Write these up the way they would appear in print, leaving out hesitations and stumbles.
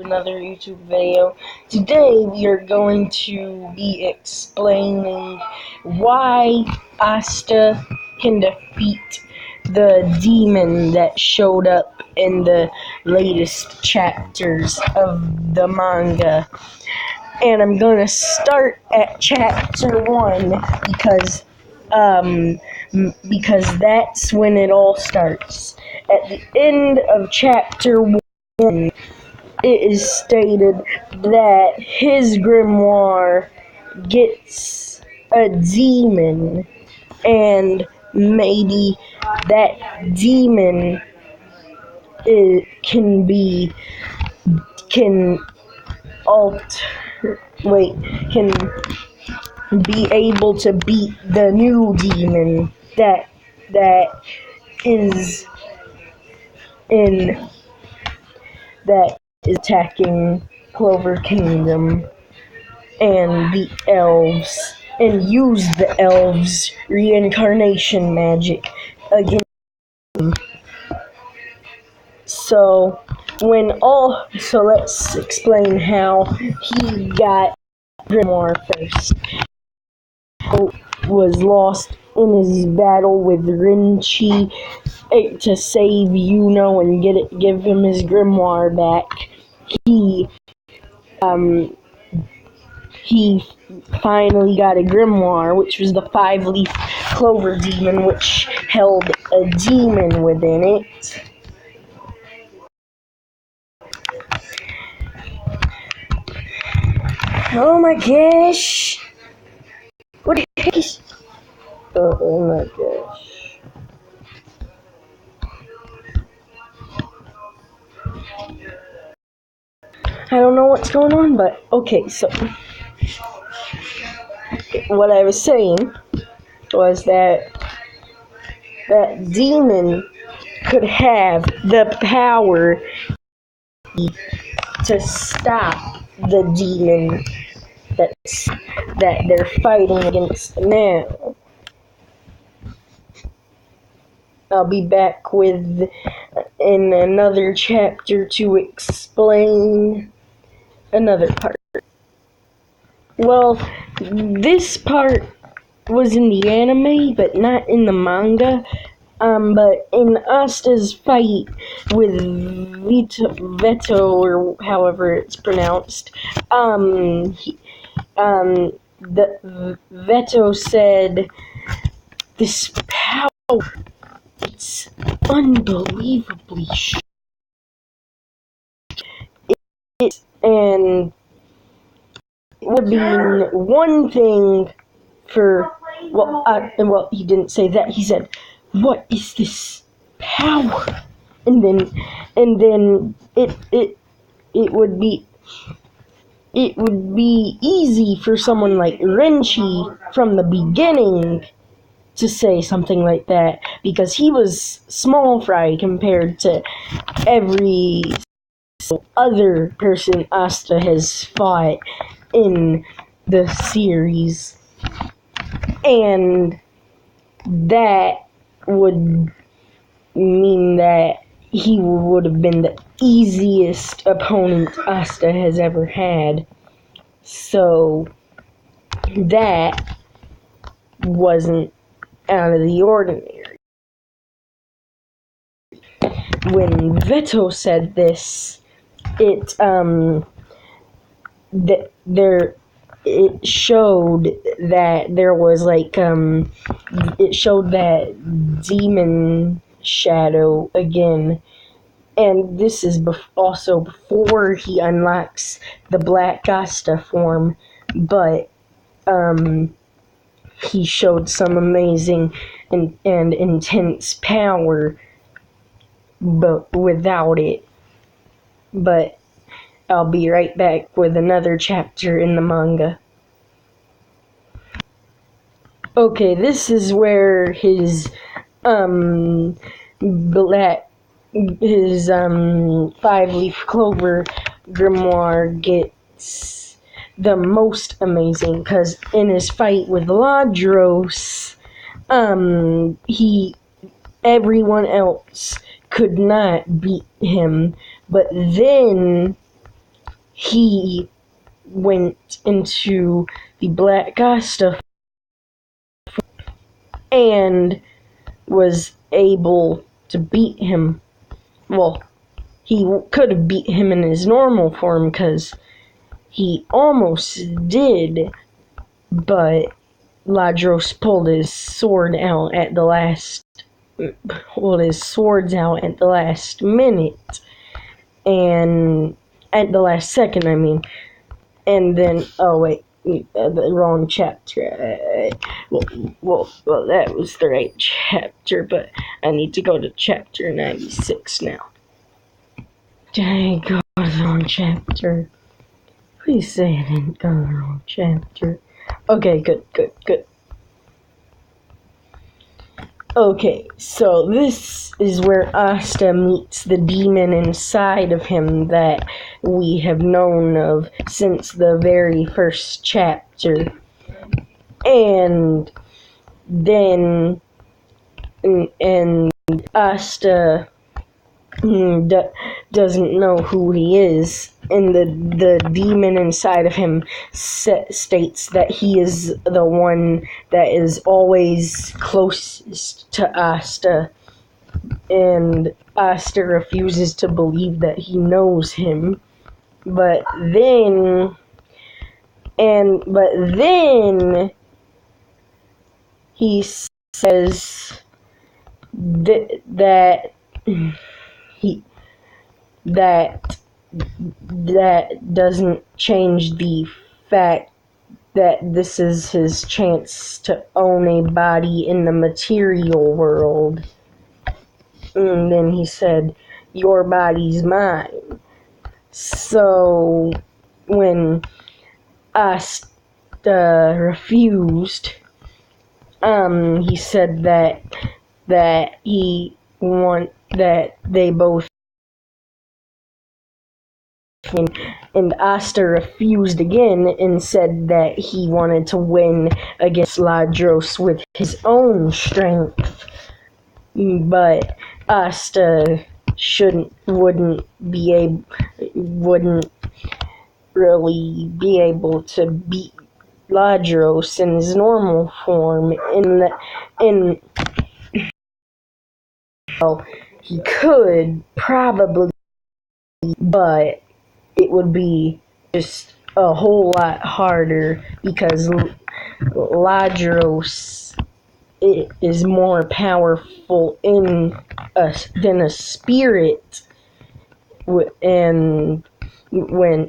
Another YouTube video. Today we are going to be explaining why Asta can defeat the demon that showed up in the latest chapters of the manga. And I'm gonna start at chapter 1 because that's when it all starts. At the end of chapter 1, it is stated that his grimoire gets a demon, and maybe that demon can be able to beat the new demon that is attacking Clover Kingdom and the elves, and use the elves' reincarnation magic against them. So let's explain how he got Grimoire first. Was lost in his battle with Rinchi to save Yuno and give him his grimoire back. He finally got a grimoire, which was the 5-leaf clover demon, which held a demon within it. Oh my gosh! What the heck is... Oh my gosh. I don't know what's going on, but okay, so what I was saying was that demon could have the power to stop the demon that they're fighting against now. I'll be back in another chapter to explain another part. Well, this part was in the anime, but not in the manga. But in Asta's fight with Veto, or however it's pronounced, the Veto said, "This power, it's unbelievably strong." And it would have been one thing for, he didn't say that. He said, "What is this power?" And then it would be easy for someone like Renchi from the beginning to say something like that, because he was small fry compared to every other person Asta has fought in the series. And that would mean that he would have been the easiest opponent Asta has ever had. So that wasn't out of the ordinary. When Veto said this, it showed that there was it showed that demon shadow again, and this is also before he unlocks the Black Asta form, but he showed some amazing and intense power, but without it. But I'll be right back with another chapter in the manga. Okay, this is where his 5-leaf clover grimoire gets the most amazing, because in his fight with Ladros, everyone else could not beat him, but then he went into the Black Asta and was able to beat him. Well, he could have beat him in his normal form because he almost did, but Ladros pulled his sword out at the last minute, and at the last second, I mean. And then, oh wait, the wrong chapter. Well, that was the right chapter, but I need to go to chapter 96 now. Did I go to the wrong chapter? Please say I didn't go to the wrong chapter. Okay, good. Okay, so this is where Asta meets the demon inside of him that we have known of since the very first chapter. And then and Asta doesn't know who he is, and the demon inside of him states that he is the one that is always closest to Asta, and Asta refuses to believe that he knows him. But then he says that doesn't change the fact that this is his chance to own a body in the material world. And then he said, "Your body's mine." So when Asta refused, he said that they both, and Asta refused again and said that he wanted to win against Ladros with his own strength, but Asta wouldn't really be able to beat Ladros in his normal form. Well, he could probably, but it would be just a whole lot harder because Ladros is more powerful than a spirit, and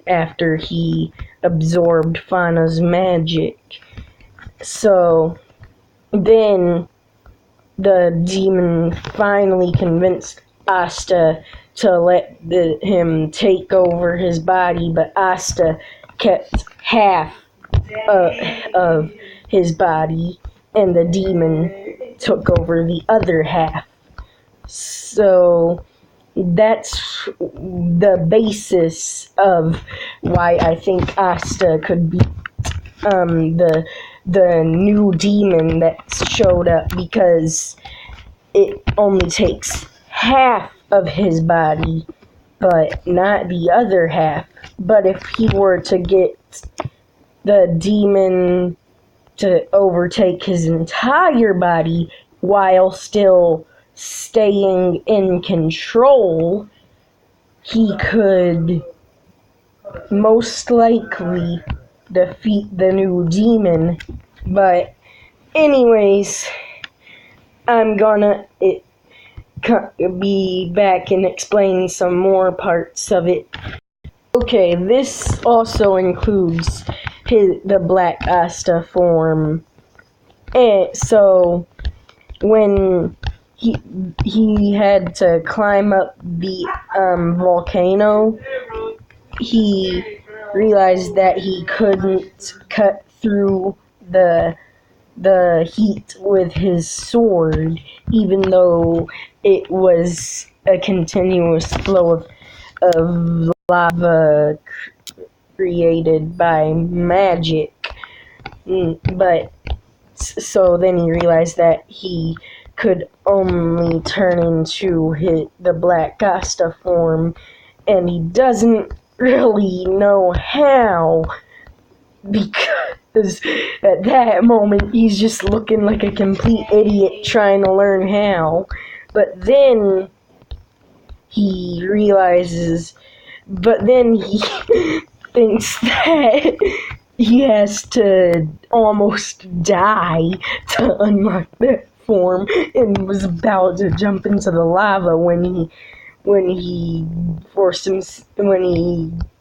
after he absorbed Fana's magic. So then the demon finally convinced Asta to let him take over his body, but Asta kept half of his body, and the demon took over the other half. So that's the basis of why I think Asta could beat the new demon that showed up, because it only takes half of his body, but not the other half. But if he were to get the demon to overtake his entire body while still staying in control, he could most likely defeat the new demon. But anyways, I'm gonna be back and explain some more parts of it. Okay, this also includes the Black Asta form. And so when he had to climb up the volcano, he realized that he couldn't cut through the heat with his sword, even though it was a continuous flow of lava created by magic. But so then he realized that he could only turn into the Black Asta form, and he doesn't really know how, because at that moment he's just looking like a complete idiot trying to learn how. But then he realizes, but then he thinks that he has to almost die to unlock that form, and was about to jump into the lava when he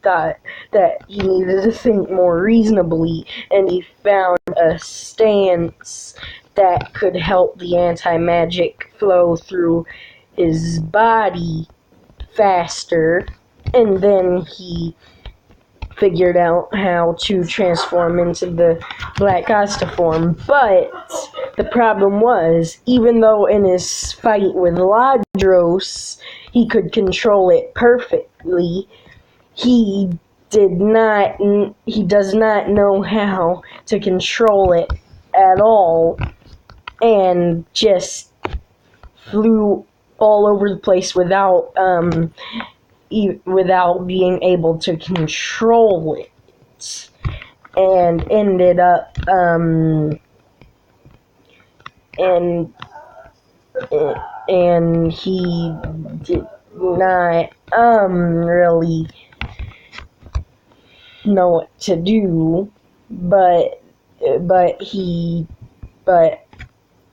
thought that he needed to think more reasonably, and he found a stance that could help the anti-magic flow through his body faster, and then he figured out how to transform into the Black Asta form. But the problem was, even though in his fight with Ladros he could control it perfectly, he does not know how to control it at all, and just flew all over the place without being able to control it, and ended up and he did not really know what to do, but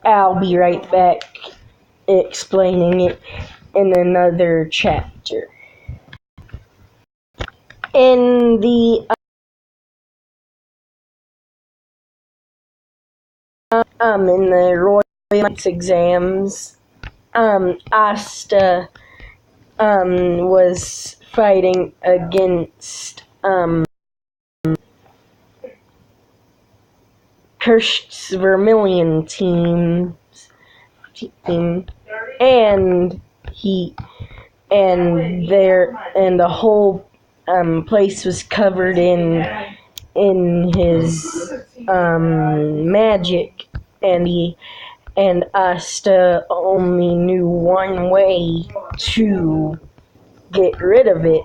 I'll be right back explaining it in another chapter. In the Royal Knights exams, Asta was fighting against Kirsch's Vermilion team, and the whole place was covered in his magic, and Asta only knew one way to get rid of it,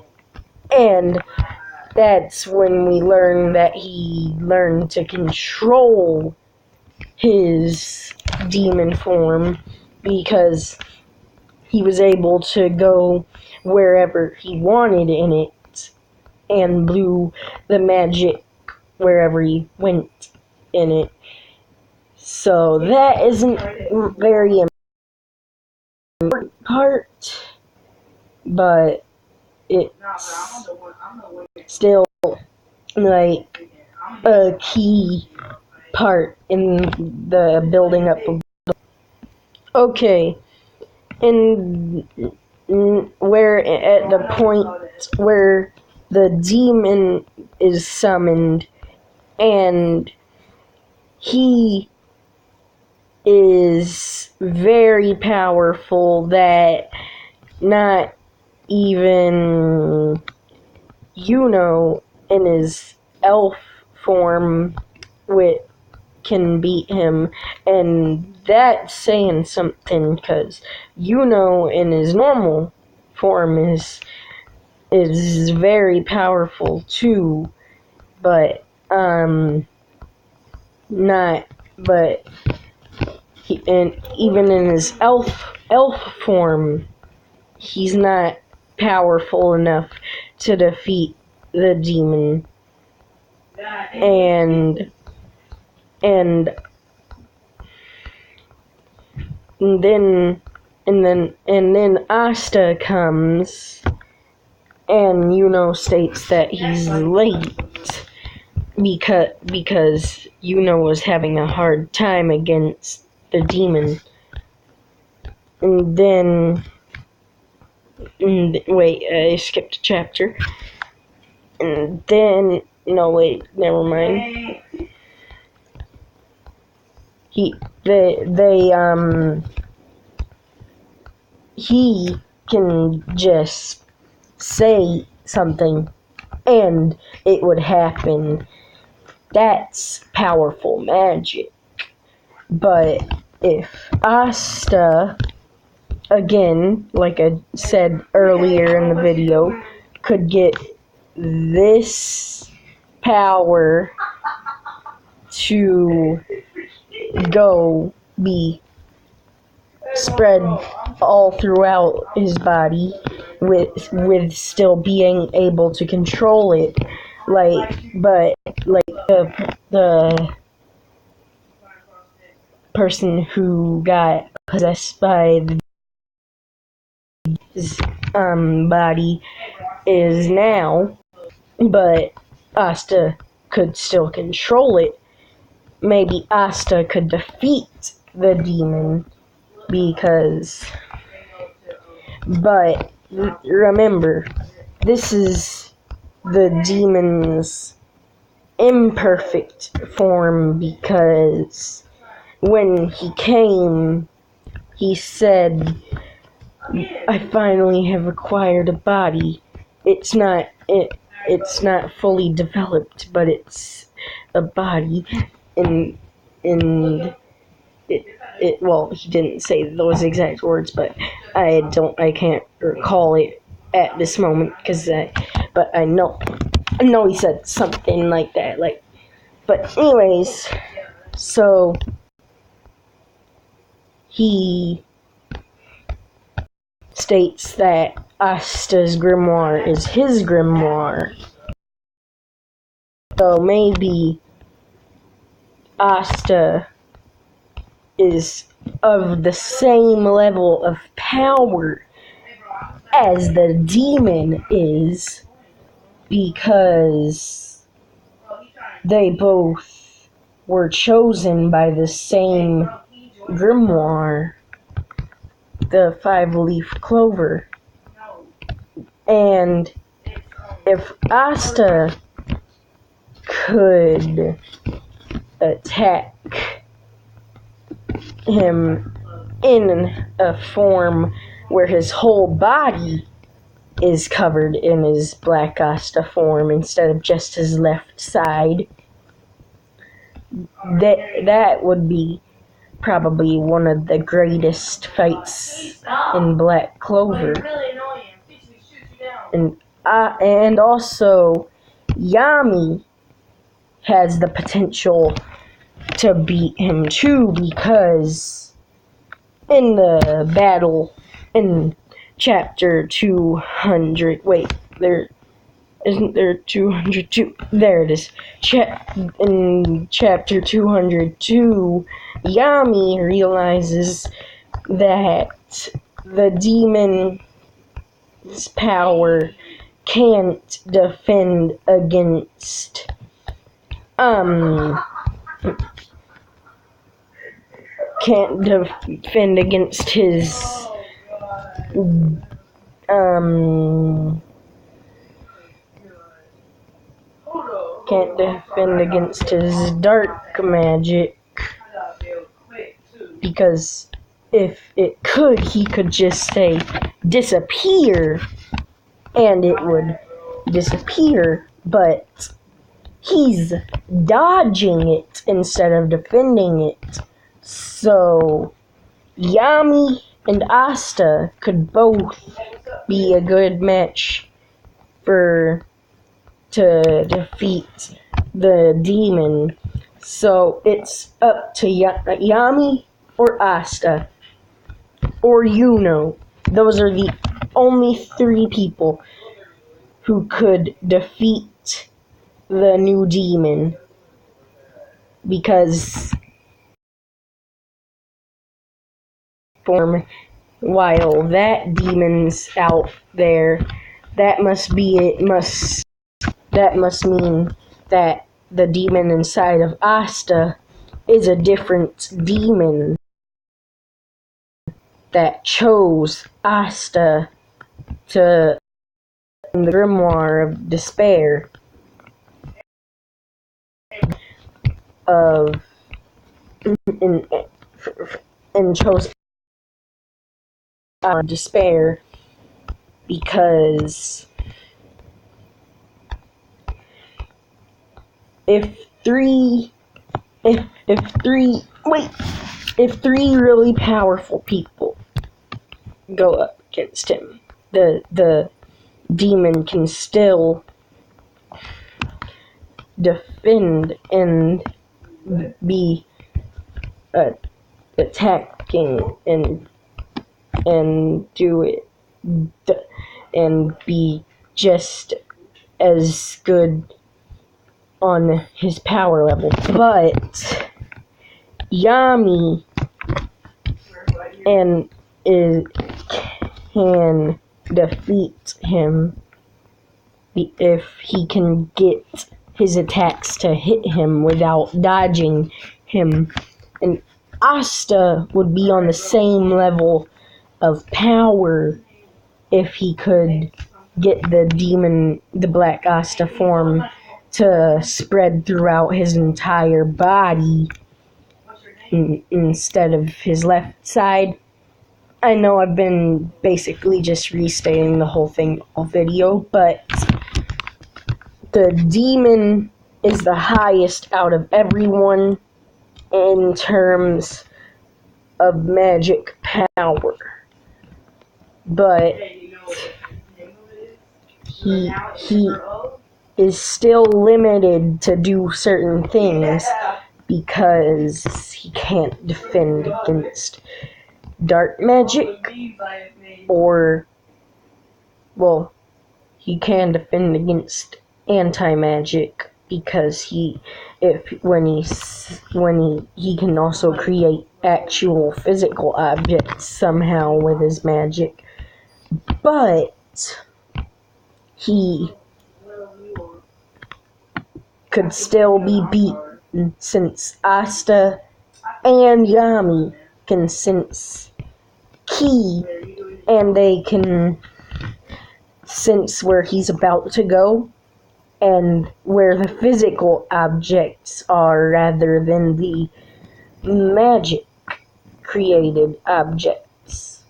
and that's when we learned that he learned to control his demon form, because he was able to go wherever he wanted in it, and blew the magic wherever he went in it. So that isn't very important part, but it's still like a key part in the building up of. Okay, and where at the point where the demon is summoned, and he is very powerful, that not even in his elf form can beat him, and that's saying something, because in his normal form is very powerful too, but and even in his elf form, he's not powerful enough to defeat the demon. And then Asta comes, and states that he's late because was having a hard time against the demon. And then wait, I skipped a chapter. And then never mind. He can just say something and it would happen. That's powerful magic. But if Asta, again, like I said earlier in the video, could get this power to go be spread all throughout his body with still being able to control it, but the person who got possessed by his body is now, but Asta could still control it. Maybe Asta could defeat the demon but remember, this is the demon's imperfect form, because when he came, he said, I finally have acquired a body. It's not fully developed, but it's a body, and well, he didn't say those exact words, but I can't recall it at this moment, but I know he said something like that, but anyways, so he states that Asta's grimoire is his grimoire, so maybe Asta is of the same level of power as the demon is, because they both were chosen by the same grimoire, the 5-leaf clover. And if Asta could attack him in a form where his whole body is covered in his Black Asta form instead of just his left side, that would be probably one of the greatest fights in Black Clover. And also, Yami has the potential to beat him too, because in the battle in chapter 200, isn't there 202? There it is. In chapter 202, Yami realizes that the demon's power can't defend against his dark magic, because if it could, he could just say disappear and it would disappear, but he's dodging it instead of defending it. So Yami and Asta could both be a good match to defeat the demon. So it's up to Yami or Asta or Yuno. Those are the only 3 people who could defeat the new demon, because while that demon's out there, that must mean that the demon inside of Asta is a different demon that chose Asta to the grimoire of despair and chose despair because if three really powerful people go up against him, the demon can still defend and be attacking and do it and be just as good on his power level. But Yami can defeat him if he can get his attacks to hit him without dodging him. And Asta would be on the same level of power if he could get the Black Asta form to spread throughout his entire body instead of his left side. I know I've been basically just restating the whole thing all video, but the demon is the highest out of everyone in terms of magic power. But he is still limited to do certain things because he can't defend against dark magic, or, well, he can defend against anti-magic because he can also create actual physical objects somehow with his magic. But he could still be beaten since Asta and Yami can sense ki, and they can sense where he's about to go and where the physical objects are rather than the magic created objects.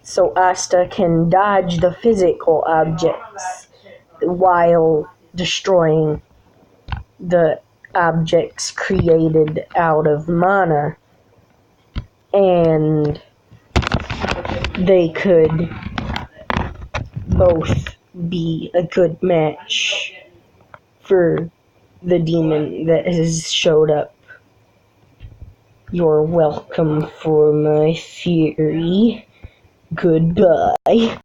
So Asta can dodge the physical objects while destroying the objects created out of mana, and they could both be a good match for the demon that has showed up. You're welcome for my theory. Goodbye.